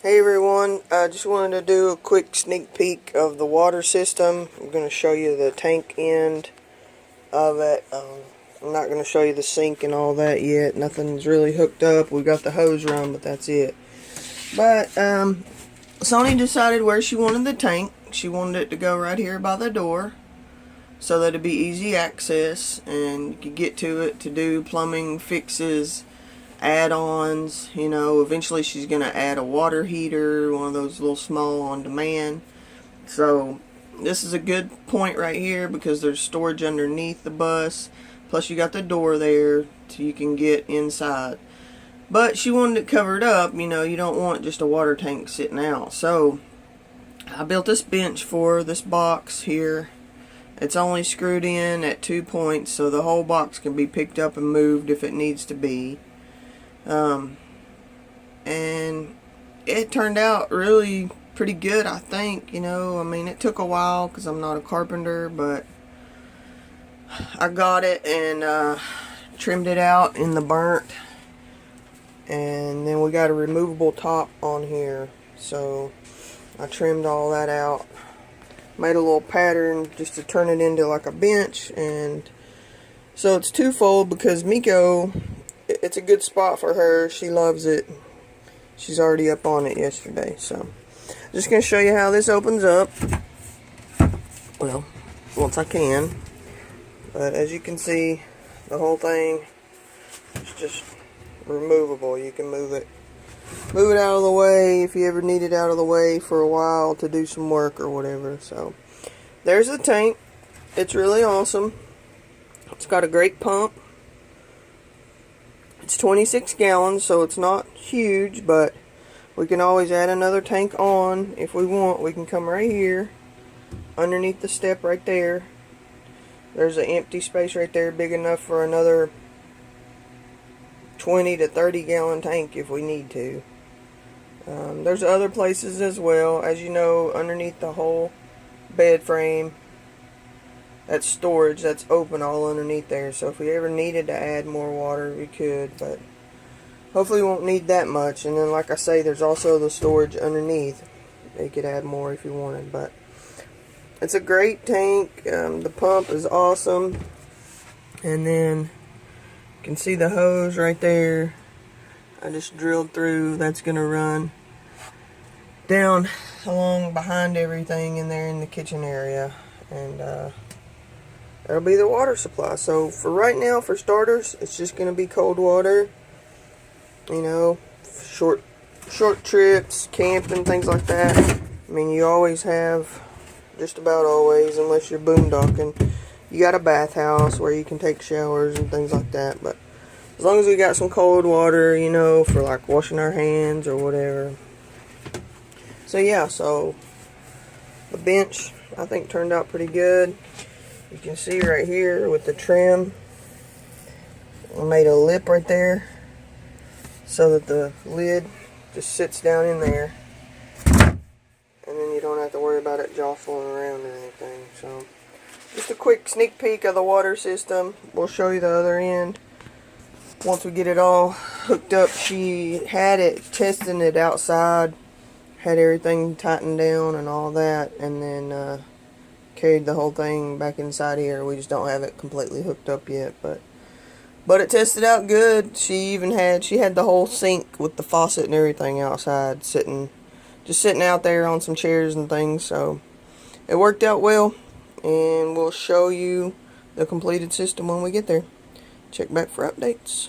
Hey everyone, I just wanted to do a quick sneak peek of the water system. I'm going to show you the tank end of it. I'm not going to show you the sink and all that yet. Nothing's really hooked up. We got the hose run, but that's it. But Sony decided where she wanted the tank. She wanted it to go right here by the door so that it'd be easy access and you could get to it to do plumbing fixes, add-ons. Eventually she's going to add a water heater, one of those little small on demand. So this is a good point right here because there's storage underneath the bus, plus you got the door there so you can get inside. But she wanted it covered up. You don't want just a water tank sitting out. So I built this bench for this box here. It's only screwed in at 2 points, so the whole box can be picked up and moved if it needs to be. And it turned out really pretty good, I think. It took a while because I'm not a carpenter, but I got it and trimmed it out in the burnt, and then we got a removable top on here, so I trimmed all that out, made a little pattern just to turn it into like a bench. And so it's twofold because Miko, it's a good spot for her. She loves it. She's already up on it yesterday. So I'm just going to show you how this opens up. Well, once I can. But as you can see, the whole thing is just removable. You can move it out of the way if you ever need it out of the way for a while to do some work or whatever. So there's the tank. It's really awesome. It's got a great pump. It's 26 gallons, so it's not huge, but we can always add another tank on if we want. We can come right here underneath the step right there. There's an empty space right there big enough for another 20 to 30 gallon tank if we need to. There's other places as well. As you know, underneath the whole bed frame, that's storage, that's open all underneath there. So if we ever needed to add more water, we could, but hopefully we won't need that much. And then, like I say, there's also the storage underneath. You could add more if you wanted, but it's a great tank. The pump is awesome. And then you can see the hose right there. I just drilled through. That's going to run down along behind everything in there in the kitchen area. And that'll be the water supply. So for right now, for starters, it's just going to be cold water. Short trips, camping, things like that. You always have, just about always, unless you're boondocking, you got a bathhouse where you can take showers and things like that. But as long as we got some cold water, for like washing our hands or whatever. So yeah, so the bench, I think, turned out pretty good. You can see right here with the trim, I made a lip right there so that the lid just sits down in there, and then you don't have to worry about it jostling around or anything. So just a quick sneak peek of the water system. We'll show you the other end once we get it all hooked up. She had it testing it outside, had everything tightened down and all that, and then carried the whole thing back inside here. We just don't have it completely hooked up yet, but it tested out good. She had the whole sink with the faucet and everything outside, just sitting out there on some chairs and things. So it worked out well, and we'll show you the completed system when we get there. Check back for updates.